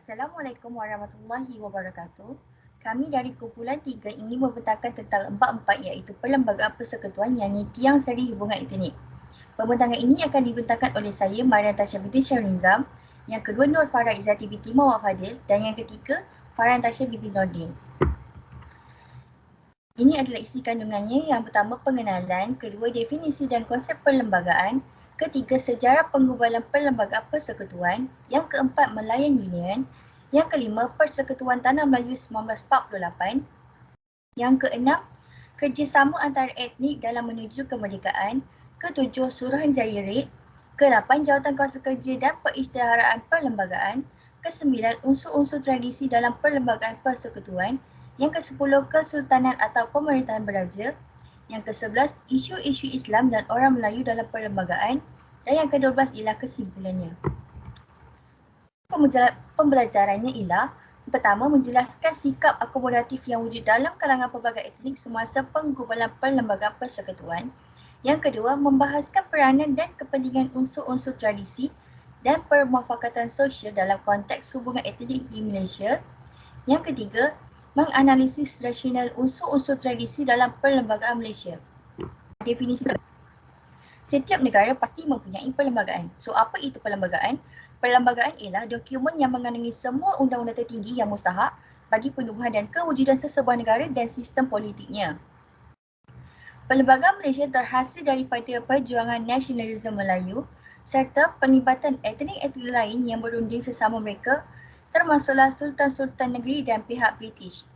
Assalamualaikum warahmatullahi wabarakatuh. Kami dari kumpulan 3 ingin membentangkan tentang empat-empat iaitu Perlembagaan Persekutuan yakni Tiang Seri Hubungan Etnik. Pembentangan ini akan dibentangkan oleh saya, Mariam Tasha binti Syarul Nizam, yang kedua Nur Farah Izzati binti Mawar Fadil dan yang ketiga Farhan Tasha binti Nordin. Ini adalah isi kandungannya. Yang pertama, pengenalan. Kedua, definisi dan konsep perlembagaan. Ketiga, sejarah penggubalan perlembagaan persekutuan. Yang keempat, Malayan Union. Yang kelima, Persekutuan Tanah Melayu 1948. Yang keenam, kerjasama antara etnik dalam menuju kemerdekaan. Ketujuh, Suruhanjaya Red. Ke-8, Jawatan Kuasa Kerja dan Perisytiharaan Perlembagaan. Ke-9, unsur-unsur tradisi dalam perlembagaan persekutuan. Yang ke-10, Kesultanan atau Pemerintahan Beraja. Yang ke-11, isu-isu Islam dan orang Melayu dalam perlembagaan. Dan yang ke-12 ialah kesimpulannya. Pembelajarannya ialah pertama, menjelaskan sikap akomodatif yang wujud dalam kalangan pelbagai etnik semasa penggubalan perlembagaan persekutuan. Yang kedua, membahaskan peranan dan kepentingan unsur-unsur tradisi dan permufakatan sosial dalam konteks hubungan etnik di Malaysia. Yang ketiga, menganalisis rasional unsur-unsur tradisi dalam perlembagaan Malaysia. Definisi. Setiap negara pasti mempunyai perlembagaan. So, apa itu perlembagaan? Perlembagaan ialah dokumen yang mengandungi semua undang-undang tertinggi yang mustahak bagi penubuhan dan kewujudan sesebuah negara dan sistem politiknya. Perlembagaan Malaysia terhasil daripada perjuangan nasionalisme Melayu serta penlibatan etnik-etnik lain yang berunding sesama mereka, termasuklah sultan-sultan negeri dan pihak British.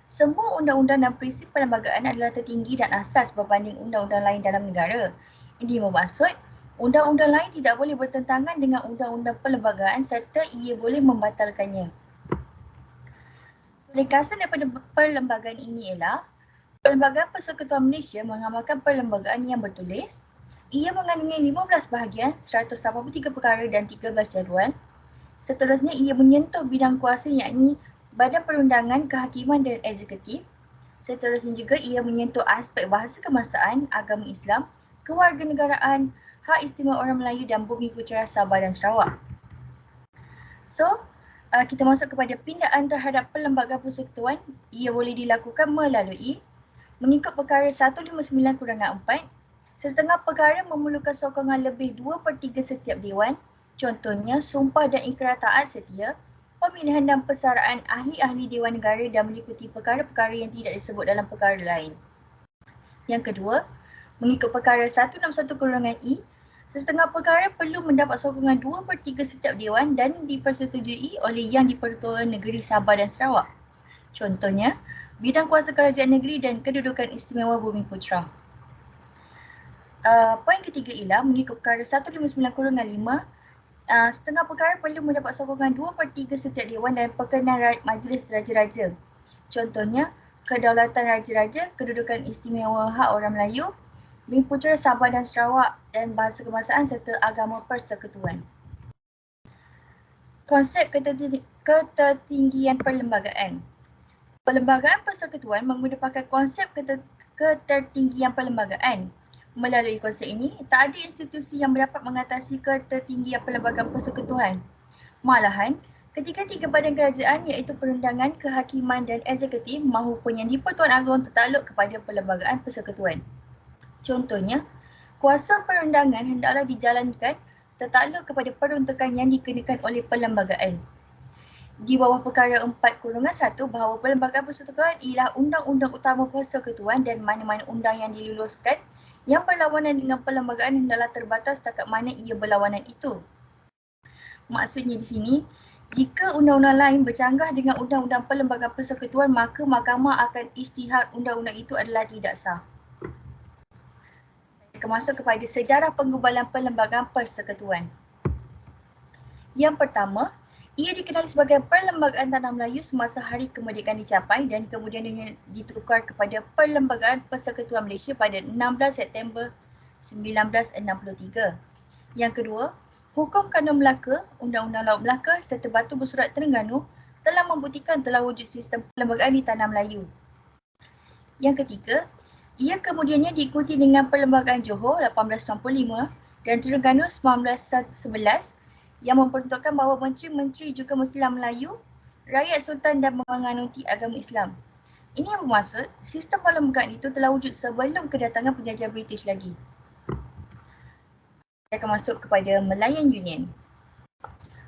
Semua undang-undang dan prinsip perlembagaan adalah tertinggi dan asas berbanding undang-undang lain dalam negara. Ini bermaksud, undang-undang lain tidak boleh bertentangan dengan undang-undang perlembagaan serta ia boleh membatalkannya. Ringkasan daripada perlembagaan ini ialah, Perlembagaan Persekutuan Malaysia mengamalkan perlembagaan yang bertulis. Ia mengandungi 15 bahagian, 183 perkara dan 13 jadual. Seterusnya, ia menyentuh bidang kuasa yakni Badan Perundangan, Kehakiman dan Eksekutif. Seterusnya juga ia menyentuh aspek bahasa kebangsaan, agama Islam, kewarganegaraan, hak istimewa orang Melayu dan bumi putera Sabah dan Sarawak. So, kita masuk kepada pindaan terhadap perlembagaan persekutuan. Ia boleh dilakukan melalui mengikut perkara 159-4, setengah perkara memerlukan sokongan lebih 2/3 setiap dewan. Contohnya, sumpah dan ikrar taat setia, pemilihan dan persaraan ahli-ahli Dewan Negara dan meliputi perkara-perkara yang tidak disebut dalam perkara lain. Yang kedua, mengikut perkara 161-I, setengah perkara perlu mendapat sokongan 2/3 setiap dewan dan dipersetujui oleh Yang di-Pertuan Negeri Sabah dan Sarawak. Contohnya, bidang kuasa kerajaan negeri dan kedudukan istimewa bumi putera. Poin ketiga ialah mengikut perkara 159-5, setengah perkara perlu mendapat sokongan 2/3 setiap dewan dan perkenan majlis raja-raja. Contohnya, kedaulatan raja-raja, kedudukan istimewa hak orang Melayu, bumi putera Sabah dan Sarawak dan bahasa kebangsaan serta agama persekutuan. Konsep ketertinggian perlembagaan. Perlembagaan persekutuan mengedepankan konsep ketertinggian perlembagaan. Melalui konsep ini, tak ada institusi yang dapat mengatasi ketertinggian perlembagaan persekutuan. Malahan, ketiga-tiga badan kerajaan iaitu perundangan, kehakiman dan eksekutif mahupun yang di-Pertuan Agong tertakluk kepada perlembagaan persekutuan. Contohnya, kuasa perundangan hendaklah dijalankan tertakluk kepada peruntukan yang dikenakan oleh perlembagaan. Di bawah perkara 4-1 bahawa perlembagaan persekutuan ialah undang-undang utama persekutuan dan mana-mana undang yang diluluskan yang berlawanan dengan perlembagaan hendaklah terbatas setakat mana ia berlawanan itu. Maksudnya di sini, jika undang-undang lain bercanggah dengan undang-undang perlembagaan persekutuan, maka mahkamah akan ijtihad undang-undang itu adalah tidak sah. Kita masuk kepada sejarah penggubalan perlembagaan persekutuan. Yang pertama, ia dikenali sebagai Perlembagaan Tanah Melayu semasa Hari Kemerdekaan dicapai dan kemudian ditukar kepada Perlembagaan Persekutuan Malaysia pada 16 September 1963. Yang kedua, Hukum Kanun Melaka, Undang-Undang Laut Melaka serta Batu Bersurat Terengganu telah membuktikan telah wujud sistem perlembagaan di Tanah Melayu. Yang ketiga, ia kemudiannya diikuti dengan Perlembagaan Johor 1895 dan Terengganu 1911 yang memperuntukkan bahawa menteri-menteri juga mestilah Melayu, rakyat sultan dan menganuti agama Islam. Ini yang bermaksud sistem perlembagaan itu telah wujud sebelum kedatangan penjajah British lagi. Saya akan masuk kepada Malayan Union.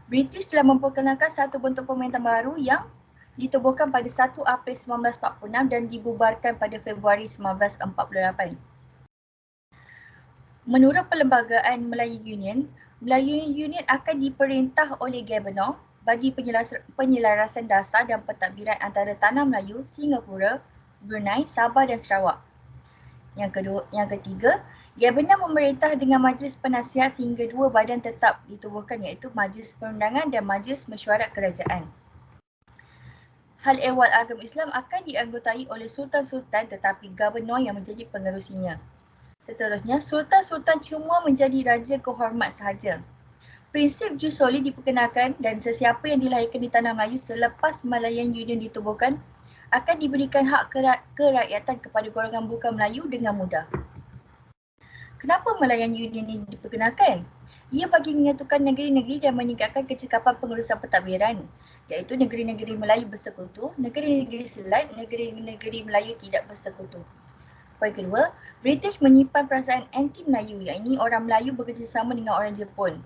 British telah memperkenalkan satu bentuk pemerintahan baru yang ditubuhkan pada 1 April 1946 dan dibubarkan pada Februari 1948. Menurut Perlembagaan Malayan Union, Malayan Union akan diperintah oleh Governor bagi penyelarasan dasar dan pentadbiran antara Tanah Melayu, Singapura, Brunei, Sabah dan Sarawak. Yang ketiga, Governor memerintah dengan Majlis Penasihat sehingga 2 badan tetap ditubuhkan iaitu Majlis Perundangan dan Majlis Mesyuarat Kerajaan. Hal ehwal agama Islam akan dianggotai oleh Sultan-Sultan tetapi Governor yang menjadi pengerusinya. Seterusnya, Sultan-Sultan cuma menjadi raja kehormat sahaja. Prinsip jus soli diperkenalkan dan sesiapa yang dilahirkan di Tanah Melayu selepas Malayan Union ditubuhkan akan diberikan hak kerakyatan kepada golongan bukan Melayu dengan mudah. Kenapa Malayan Union ini diperkenalkan? Ia bagi menyatukan negeri-negeri dan meningkatkan kecekapan pengurusan pentadbiran, iaitu negeri-negeri Melayu bersekutu, negeri-negeri Selat, negeri-negeri Melayu tidak bersekutu. Poin kedua, British menyimpan perasaan anti-Melayu, iaitu orang Melayu bekerjasama dengan orang Jepun.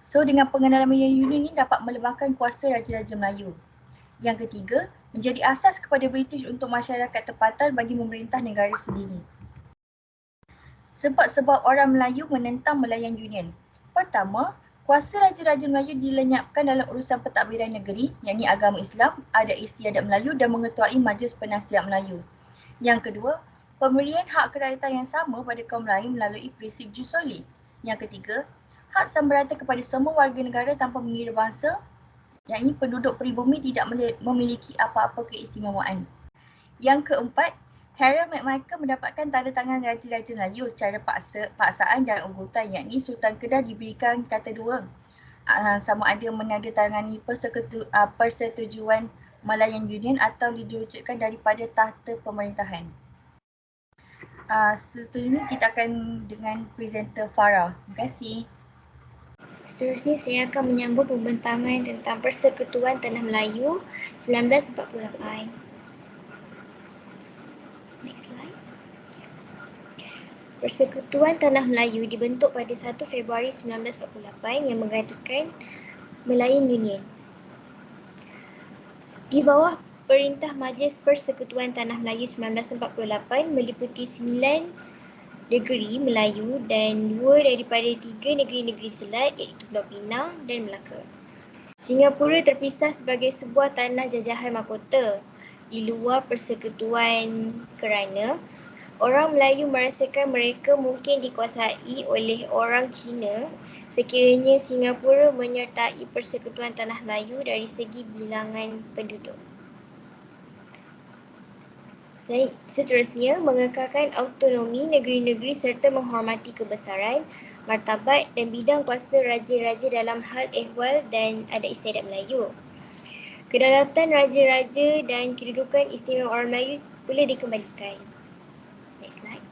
So, dengan pengenalan Malayan Union ini dapat melemahkan kuasa raja-raja Melayu. Yang ketiga, menjadi asas kepada British untuk masyarakat tempatan bagi memerintah negara sendiri. Sebab-sebab orang Melayu menentang Malayan Union. Pertama, kuasa raja-raja Melayu dilenyapkan dalam urusan pentadbiran negeri, yakni agama Islam, adat istiadat Melayu dan mengetuai Majlis Penasihat Melayu. Yang kedua, pemberian hak kerakyatan yang sama pada kaum lain melalui prinsip jus soli. Yang ketiga, hak sambarata kepada semua warga negara tanpa mengira bangsa, yakni penduduk peribumi tidak memiliki apa-apa keistimewaan. Yang keempat, Harold McMichael mendapatkan tanda tangan raja-raja Melayu secara paksaan dan ugutan, yakni Sultan Kedah diberikan kata dua sama ada menandatangani persetujuan Malayan Union atau diwujudkan daripada tahta pemerintahan. Seterusnya kita akan dengan presenter Farah. Terima kasih. Seterusnya saya akan menyambut pembentangan tentang Persekutuan Tanah Melayu 1948. Next slide. Persekutuan Tanah Melayu dibentuk pada 1 Februari 1948 yang menggantikan Malayan Union. Di bawah Perintah Majlis Persekutuan Tanah Melayu 1948 meliputi 9 negeri Melayu dan 2 daripada 3 negeri-negeri Selat iaitu Pulau Pinang dan Melaka. Singapura terpisah sebagai sebuah tanah jajahan mahkota di luar persekutuan kerana orang Melayu merasakan mereka mungkin dikuasai oleh orang Cina sekiranya Singapura menyertai Persekutuan Tanah Melayu dari segi bilangan penduduk. Seterusnya, mengekalkan autonomi negeri-negeri serta menghormati kebesaran, martabat dan bidang kuasa raja-raja dalam hal ehwal dan adat istiadat Melayu. Kedaulatan raja-raja dan kedudukan istimewa orang Melayu pula dikembalikan. Next slide.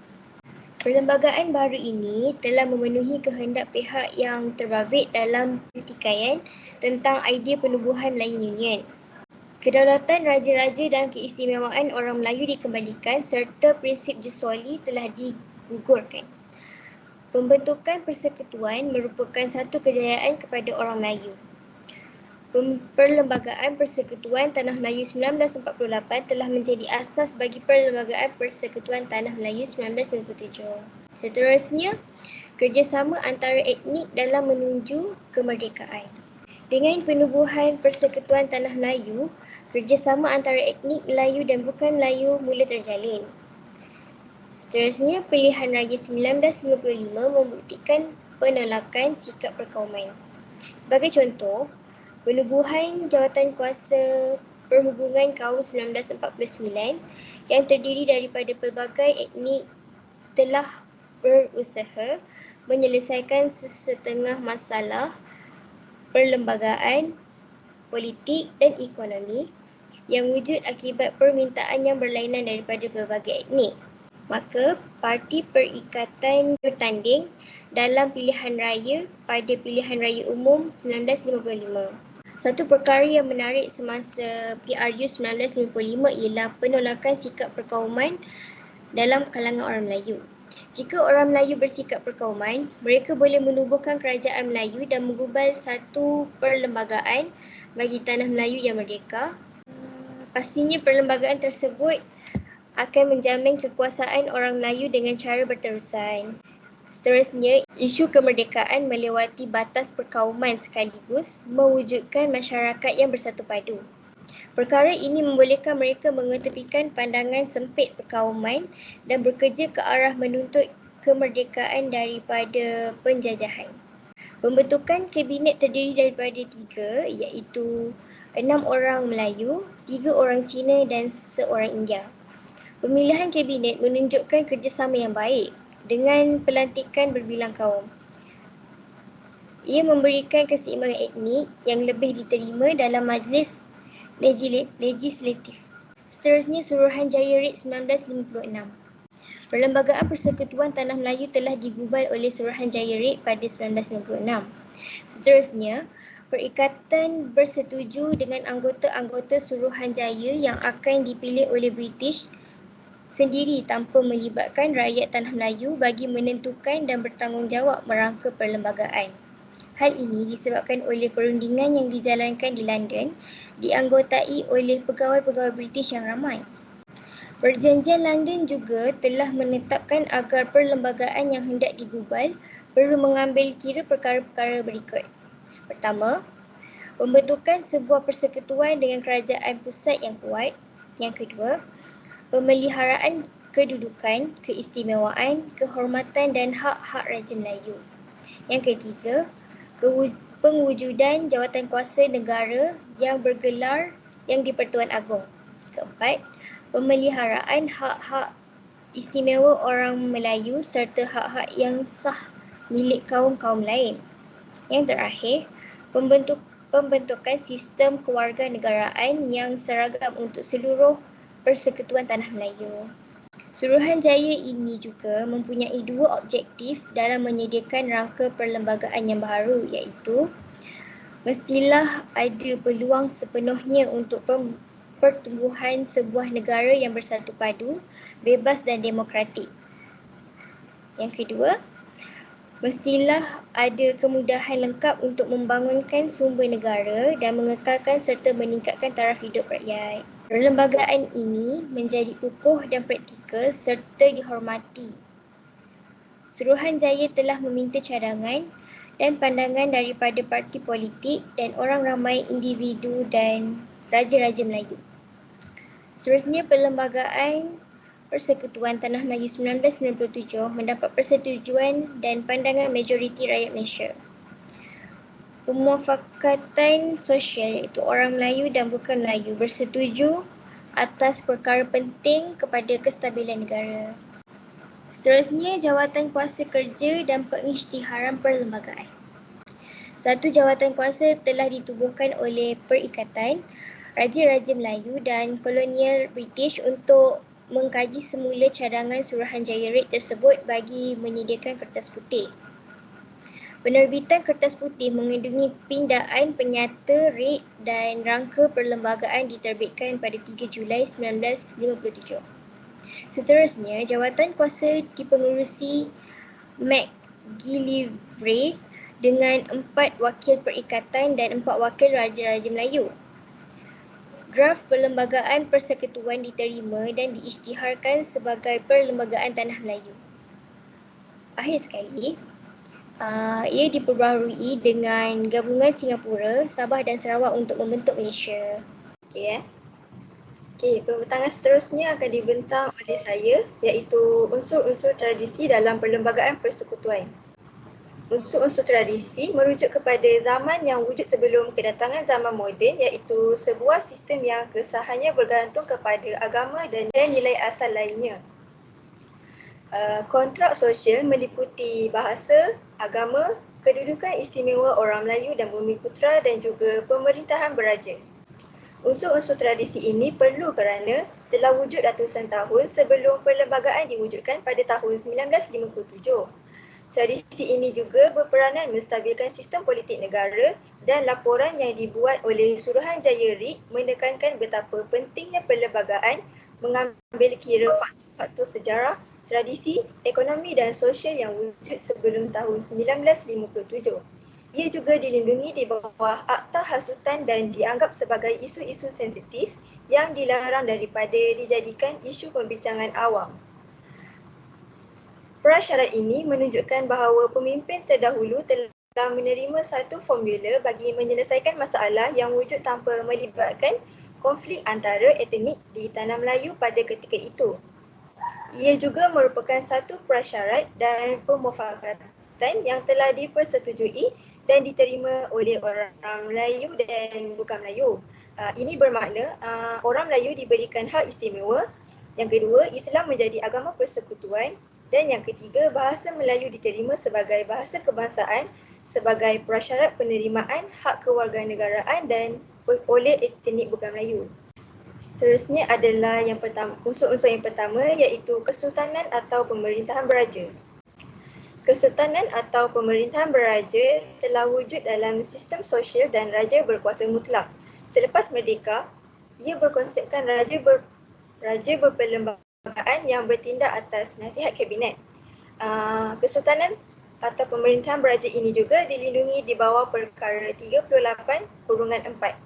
Perlembagaan baru ini telah memenuhi kehendak pihak yang terbabit dalam pertikaian tentang idea penubuhan Malayan Union. Kedaulatan raja-raja dan keistimewaan orang Melayu dikembalikan serta prinsip jus soli telah digugurkan. Pembentukan persekutuan merupakan satu kejayaan kepada orang Melayu. Perlembagaan Persekutuan Tanah Melayu 1948 telah menjadi asas bagi Perlembagaan Persekutuan Tanah Melayu 1997. Seterusnya, kerjasama antara etnik dalam menuju kemerdekaan. Dengan penubuhan Persekutuan Tanah Melayu, kerjasama antara etnik Melayu dan bukan Melayu mula terjalin. Seterusnya, pilihan raya 1955 membuktikan penolakan sikap perkauman. Sebagai contoh, penubuhan Jawatan Kuasa Perhubungan kaum 1949 yang terdiri daripada pelbagai etnik telah berusaha menyelesaikan sesetengah masalah perlembagaan, politik dan ekonomi yang wujud akibat permintaan yang berlainan daripada pelbagai etnik. Maka, Parti Perikatan bertanding dalam pilihan raya pada pilihan raya umum 1955. Satu perkara yang menarik semasa PRU 1955 ialah penolakan sikap perkauman dalam kalangan orang Melayu. Jika orang Melayu bersikap perkauman, mereka boleh menubuhkan kerajaan Melayu dan menggubal satu perlembagaan bagi tanah Melayu yang merdeka. Pastinya perlembagaan tersebut akan menjamin kekuasaan orang Melayu dengan cara berterusan. Seterusnya, isu kemerdekaan melewati batas perkauman sekaligus mewujudkan masyarakat yang bersatu padu. Perkara ini membolehkan mereka mengetepikan pandangan sempit perkauman dan bekerja ke arah menuntut kemerdekaan daripada penjajahan. Pembentukan kabinet terdiri daripada 3, iaitu 6 orang Melayu, 3 orang Cina dan 1 orang India. Pemilihan kabinet menunjukkan kerjasama yang baik dengan pelantikan berbilang kaum. Ia memberikan keseimbangan etnik yang lebih diterima dalam majlis legislatif. Seterusnya, Suruhanjaya Rit 1956. Perlembagaan Persekutuan Tanah Melayu telah digubal oleh Suruhanjaya Rit pada 1996. Seterusnya, perikatan bersetuju dengan anggota-anggota Suruhanjaya yang akan dipilih oleh British sendiri tanpa melibatkan rakyat Tanah Melayu bagi menentukan dan bertanggungjawab merangka perlembagaan. Hal ini disebabkan oleh perundingan yang dijalankan di London dianggotai oleh pegawai-pegawai British yang ramai. Perjanjian London juga telah menetapkan agar perlembagaan yang hendak digubal perlu mengambil kira perkara-perkara berikut. Pertama, pembentukan sebuah persekutuan dengan kerajaan pusat yang kuat. Yang kedua, pemeliharaan kedudukan, keistimewaan, kehormatan dan hak-hak Raja Melayu. Yang ketiga, pengwujudan jawatankuasa negara yang bergelar yang di-Pertuan Agong. Keempat, pemeliharaan hak-hak istimewa orang Melayu serta hak-hak yang sah milik kaum-kaum lain. Yang terakhir, pembentukan sistem kewarganegaraan yang seragam untuk seluruh Persekutuan Tanah Melayu. Suruhanjaya ini juga mempunyai 2 objektif dalam menyediakan rangka perlembagaan yang baru, iaitu mestilah ada peluang sepenuhnya untuk pertumbuhan sebuah negara yang bersatu padu, bebas dan demokratik. Yang kedua, mestilah ada kemudahan lengkap untuk membangunkan sumber negara dan mengekalkan serta meningkatkan taraf hidup rakyat. Perlembagaan ini menjadi kukuh dan praktikal serta dihormati. Suruhanjaya telah meminta cadangan dan pandangan daripada parti politik dan orang ramai individu dan raja-raja Melayu. Seterusnya, Perlembagaan Persekutuan Tanah Melayu 1997 mendapat persetujuan dan pandangan majoriti rakyat Malaysia. Pemuafakatan sosial iaitu orang Melayu dan bukan Melayu bersetuju atas perkara penting kepada kestabilan negara. Seterusnya, jawatan kuasa kerja dan pengisytiharan perlembagaan. Satu jawatan kuasa telah ditubuhkan oleh Perikatan Raja-Raja Melayu dan Kolonial British untuk mengkaji semula cadangan Suruhanjaya Rit tersebut bagi menyediakan kertas putih. Penerbitan kertas putih mengandungi pindaan penyata rit dan rangka perlembagaan diterbitkan pada 3 Julai 1957. Seterusnya, jawatan kuasa dipengurusi McGillivray dengan 4 wakil perikatan dan 4 wakil Raja-Raja Melayu. Draft Perlembagaan Persekutuan diterima dan diisytiharkan sebagai Perlembagaan Tanah Melayu. Akhir sekali, ia diperbaharui dengan gabungan Singapura, Sabah dan Sarawak untuk membentuk Malaysia. Okey, pembentangan seterusnya akan dibentang oleh saya, iaitu unsur-unsur tradisi dalam Perlembagaan Persekutuan. Unsur-unsur tradisi merujuk kepada zaman yang wujud sebelum kedatangan zaman moden, iaitu sebuah sistem yang kesahannya bergantung kepada agama dan nilai asal lainnya. Kontrak sosial meliputi bahasa, agama, kedudukan istimewa orang Melayu dan Bumiputera dan juga pemerintahan beraja. Unsur-unsur tradisi ini perlu kerana telah wujud ratusan tahun sebelum perlembagaan diwujudkan pada tahun 1957. Tradisi ini juga berperanan menstabilkan sistem politik negara dan laporan yang dibuat oleh Suruhanjaya RIK menekankan betapa pentingnya perlembagaan mengambil kira faktor-faktor sejarah, tradisi, ekonomi dan sosial yang wujud sebelum tahun 1957. Ia juga dilindungi di bawah Akta Hasutan dan dianggap sebagai isu-isu sensitif yang dilarang daripada dijadikan isu pembincangan awam. Prasyarat ini menunjukkan bahawa pemimpin terdahulu telah menerima satu formula bagi menyelesaikan masalah yang wujud tanpa melibatkan konflik antara etnik di Tanah Melayu pada ketika itu. Ia juga merupakan satu prasyarat dan pemufakatan yang telah dipersetujui dan diterima oleh orang Melayu dan bukan Melayu. Ini bermakna orang Melayu diberikan hak istimewa. Yang kedua, Islam menjadi agama persekutuan. Dan yang ketiga, bahasa Melayu diterima sebagai bahasa kebangsaan sebagai prasyarat penerimaan hak kewarganegaraan dan oleh etnik bukan Melayu. Seterusnya adalah yang pertama, unsur-unsur yang pertama iaitu kesultanan atau pemerintahan beraja. Kesultanan atau pemerintahan beraja telah wujud dalam sistem sosial dan raja berkuasa mutlak. Selepas merdeka, ia berkonsepkan raja berperlembagaan yang bertindak atas nasihat kabinet. Kesultanan atau pemerintahan beraja ini juga dilindungi di bawah perkara 38/4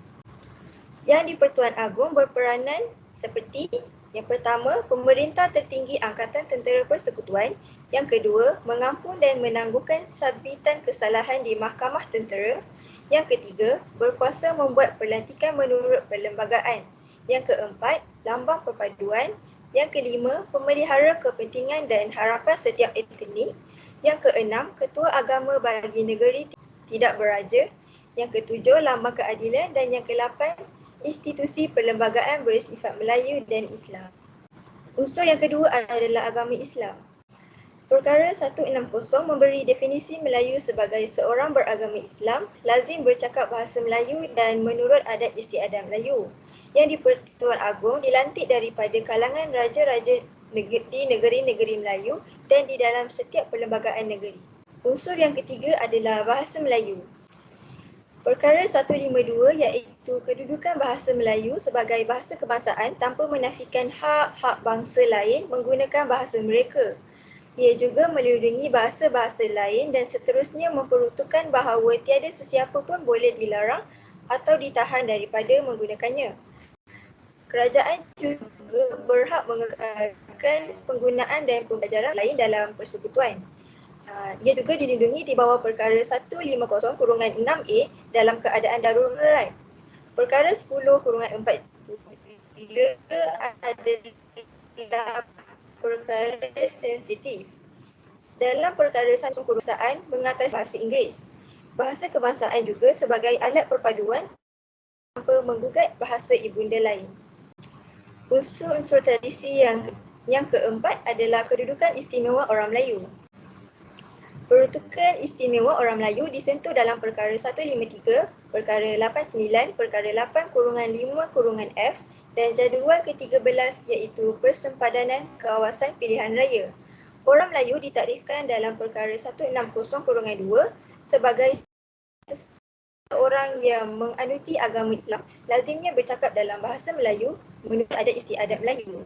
yang di-Pertuan Agong berperanan seperti yang pertama, pemerintah tertinggi Angkatan Tentera Persekutuan. Yang kedua, mengampun dan menangguhkan sabitan kesalahan di Mahkamah Tentera. Yang ketiga, berkuasa membuat pelantikan menurut perlembagaan. Yang keempat, lambang perpaduan. Yang kelima, pemelihara kepentingan dan harapan setiap etnik. Yang keenam, ketua agama bagi negeri tidak beraja. Yang ketujuh, lambang keadilan. Dan yang kelapan, institusi perlembagaan bersifat Melayu dan Islam. Unsur yang kedua adalah agama Islam. Perkara 160 memberi definisi Melayu sebagai seorang beragama Islam, lazim bercakap bahasa Melayu dan menurut adat istiadat Melayu. Yang di-Pertuan Agong dilantik daripada kalangan raja-raja di negeri-negeri Melayu dan di dalam setiap perlembagaan negeri. Unsur yang ketiga adalah bahasa Melayu. Perkara 152 iaitu kedudukan bahasa Melayu sebagai bahasa kebangsaan tanpa menafikan hak-hak bangsa lain menggunakan bahasa mereka. Ia juga melindungi bahasa-bahasa lain dan seterusnya memperuntukkan bahawa tiada sesiapa pun boleh dilarang atau ditahan daripada menggunakannya. Kerajaan juga berhak mengekalkan penggunaan dan pembelajaran lain dalam persekutuan. Ia juga dilindungi di bawah perkara 150/6A dalam keadaan darurat. Perkara 10/4 adalah perkara sensitif. Dalam perkara satu kebangsaan mengatasi bahasa Inggeris. Bahasa kebangsaan juga sebagai alat perpaduan tanpa menggugat bahasa ibunda lain. Unsur-unsur tradisi yang keempat adalah kedudukan istimewa orang Melayu. Peruntukan istimewa orang Melayu disentuh dalam perkara 153, perkara 89, perkara 8/5/F dan jadual ke-13 iaitu persempadanan kawasan pilihan raya. Orang Melayu ditakdirkan dalam perkara 160/2 sebagai orang yang menganuti agama Islam lazimnya bercakap dalam bahasa Melayu menurut adat istiadat Melayu.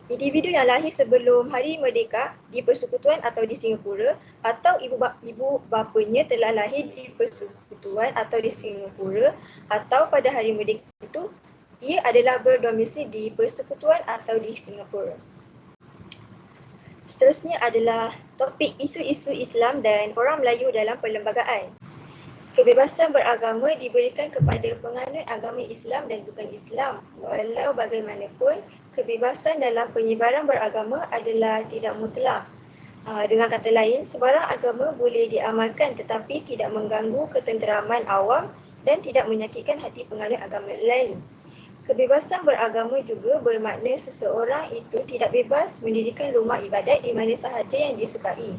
Individu yang lahir sebelum hari merdeka di persekutuan atau di Singapura atau ibu bapanya telah lahir di persekutuan atau di Singapura atau pada hari merdeka itu ia adalah berdomisili di persekutuan atau di Singapura. Seterusnya adalah topik isu-isu Islam dan orang Melayu dalam perlembagaan. Kebebasan beragama diberikan kepada penganut agama Islam dan bukan Islam. Walau bagaimanapun, kebebasan dalam penyebaran beragama adalah tidak mutlak. Dengan kata lain, sebarang agama boleh diamalkan tetapi tidak mengganggu ketenteraman awam dan tidak menyakitkan hati penganut agama lain. Kebebasan beragama juga bermakna seseorang itu tidak bebas mendirikan rumah ibadat di mana sahaja yang disukai.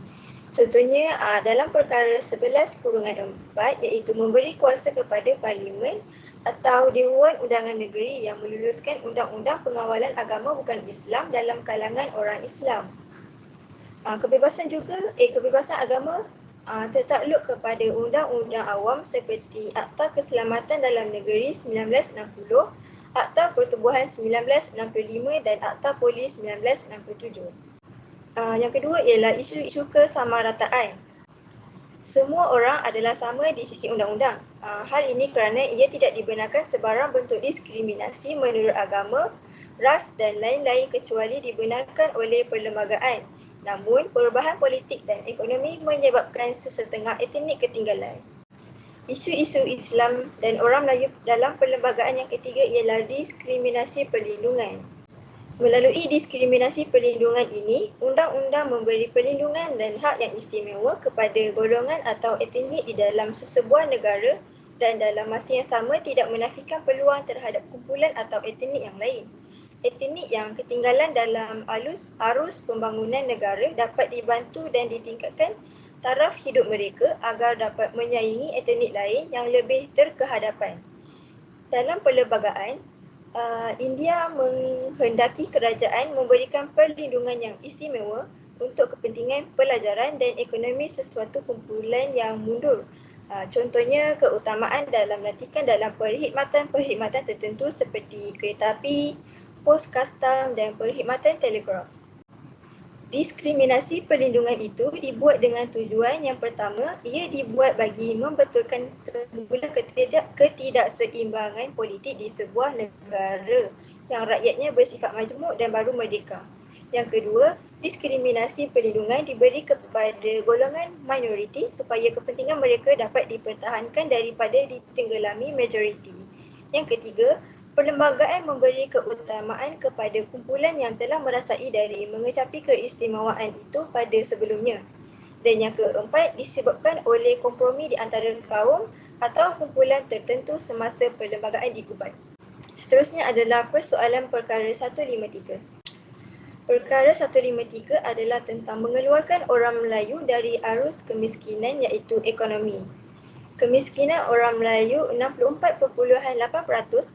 Contohnya dalam perkara 11/4 iaitu memberi kuasa kepada Parlimen atau Dewan Undangan Negeri yang meluluskan undang-undang pengawalan agama bukan Islam dalam kalangan orang Islam. Kebebasan agama tertakluk kepada undang-undang awam seperti Akta Keselamatan Dalam Negeri 1960, Akta Pertubuhan 1965 dan Akta Polis 1967. Yang kedua ialah isu-isu kesamarataan. Semua orang adalah sama di sisi undang-undang. Hal ini kerana ia tidak dibenarkan sebarang bentuk diskriminasi menurut agama, ras dan lain-lain kecuali dibenarkan oleh perlembagaan. Namun, perubahan politik dan ekonomi menyebabkan sesetengah etnik ketinggalan. Isu-isu Islam dan orang Melayu dalam perlembagaan yang ketiga ialah diskriminasi perlindungan. Melalui diskriminasi perlindungan ini, undang-undang memberi perlindungan dan hak yang istimewa kepada golongan atau etnik di dalam sesebuah negara dan dalam masa yang sama tidak menafikan peluang terhadap kumpulan atau etnik yang lain. Etnik yang ketinggalan dalam arus pembangunan negara dapat dibantu dan ditingkatkan taraf hidup mereka agar dapat menyaingi etnik lain yang lebih terkehadapan. Dalam perlembagaan, India menghendaki kerajaan memberikan perlindungan yang istimewa untuk kepentingan pelajaran dan ekonomi sesuatu kumpulan yang mundur. Contohnya keutamaan dalam latihan dalam perkhidmatan tertentu seperti kereta api, pos kastam dan perkhidmatan telegraf. Diskriminasi perlindungan itu dibuat dengan tujuan yang pertama, ia dibuat bagi membetulkan semula ketidakseimbangan politik di sebuah negara yang rakyatnya bersifat majmuk dan baru merdeka. Yang kedua, diskriminasi perlindungan diberi kepada golongan minoriti supaya kepentingan mereka dapat dipertahankan daripada ditenggelami majoriti. Yang ketiga, perlembagaan memberi keutamaan kepada kumpulan yang telah merasai dari mengecapi keistimewaan itu pada sebelumnya. Dan yang keempat, disebabkan oleh kompromi di antara kaum atau kumpulan tertentu semasa perlembagaan diubat. Seterusnya adalah persoalan perkara 153. Perkara 153 adalah tentang mengeluarkan orang Melayu dari arus kemiskinan iaitu ekonomi. Kemiskinan orang Melayu 64.8%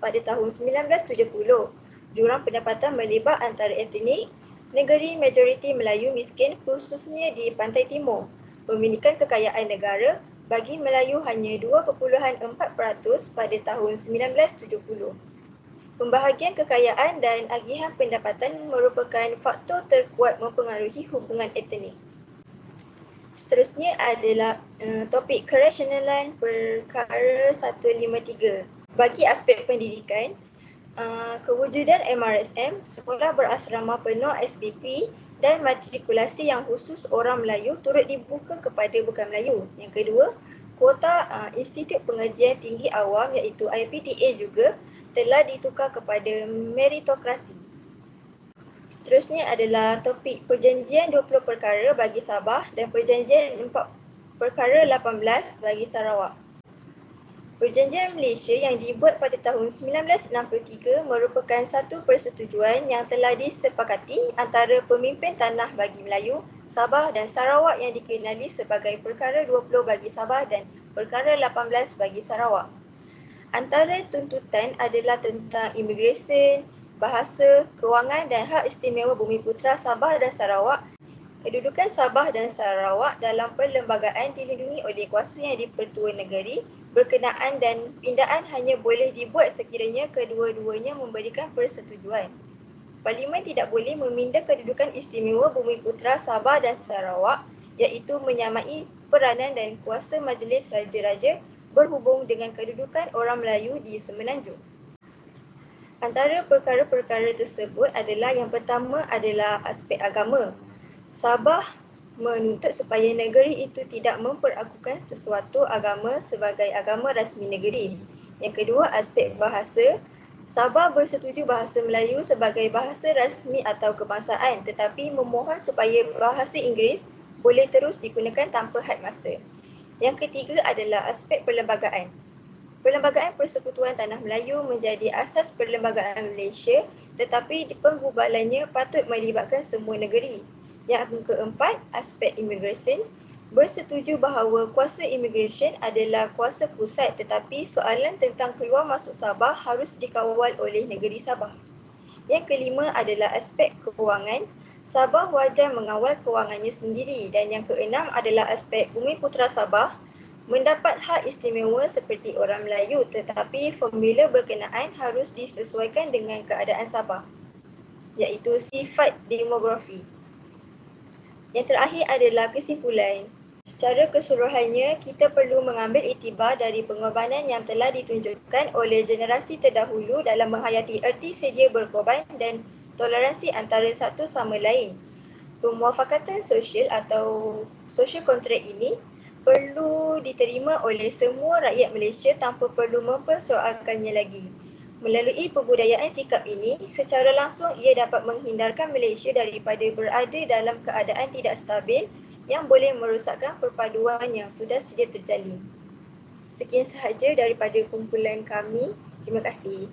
pada tahun 1970. Jurang pendapatan melebar antara etnik. Negeri majoriti Melayu miskin khususnya di Pantai Timur. Pemilikan kekayaan negara bagi Melayu hanya 2.4% pada tahun 1970. Pembahagian kekayaan dan agihan pendapatan merupakan faktor terkuat mempengaruhi hubungan etnik. Seterusnya adalah topik kerasionalan perkara 153. Bagi aspek pendidikan, kewujudan MRSM, sekolah berasrama penuh SPP dan matrikulasi yang khusus orang Melayu turut dibuka kepada bukan Melayu. Yang kedua, kuota Institut Pengajian Tinggi Awam iaitu IPTA juga telah ditukar kepada meritokrasi. Seterusnya adalah topik perjanjian 20 perkara bagi Sabah dan perjanjian 4 perkara 18 bagi Sarawak. Perjanjian Malaysia yang dibuat pada tahun 1963 merupakan satu persetujuan yang telah disepakati antara pemimpin tanah bagi Melayu, Sabah dan Sarawak yang dikenali sebagai perkara 20 bagi Sabah dan perkara 18 bagi Sarawak. Antara tuntutan adalah tentang imigresen, bahasa, kewangan dan hak istimewa Bumiputera Sabah dan Sarawak. Kedudukan Sabah dan Sarawak dalam perlembagaan dilindungi oleh kuasa yang di-Pertua Negeri berkenaan dan pindaan hanya boleh dibuat sekiranya kedua-duanya memberikan persetujuan. Parlimen tidak boleh meminda kedudukan istimewa Bumiputera Sabah dan Sarawak iaitu menyamai peranan dan kuasa Majlis Raja-Raja berhubung dengan kedudukan orang Melayu di Semenanjung. Antara perkara-perkara tersebut adalah yang pertama adalah aspek agama. Sabah menuntut supaya negeri itu tidak memperakukan sesuatu agama sebagai agama rasmi negeri. Yang kedua, aspek bahasa. Sabah bersetuju bahasa Melayu sebagai bahasa rasmi atau kebangsaan tetapi memohon supaya bahasa Inggeris boleh terus digunakan tanpa had masa. Yang ketiga adalah aspek perlembagaan. Perlembagaan Persekutuan Tanah Melayu menjadi asas perlembagaan Malaysia tetapi penggubalannya patut melibatkan semua negeri. Yang keempat, aspek imigresen. Bersetuju bahawa kuasa imigresen adalah kuasa pusat tetapi soalan tentang keluar masuk Sabah harus dikawal oleh negeri Sabah. Yang kelima adalah aspek kewangan. Sabah wajar mengawal kewangannya sendiri dan yang keenam adalah aspek Bumi Putera Sabah mendapat hak istimewa seperti orang Melayu tetapi formula berkenaan harus disesuaikan dengan keadaan Sabah iaitu sifat demografi. Yang terakhir adalah kesimpulan. Secara keseluruhannya, kita perlu mengambil iktibar dari pengorbanan yang telah ditunjukkan oleh generasi terdahulu dalam menghayati erti sedia berkorban dan toleransi antara satu sama lain. Pemuafakatan sosial atau social contract ini perlu diterima oleh semua rakyat Malaysia tanpa perlu mempersoalkannya lagi. Melalui pembudayaan sikap ini, secara langsung ia dapat menghindarkan Malaysia daripada berada dalam keadaan tidak stabil yang boleh merosakkan perpaduan yang sudah sedia terjalin. Sekian sahaja daripada kumpulan kami. Terima kasih.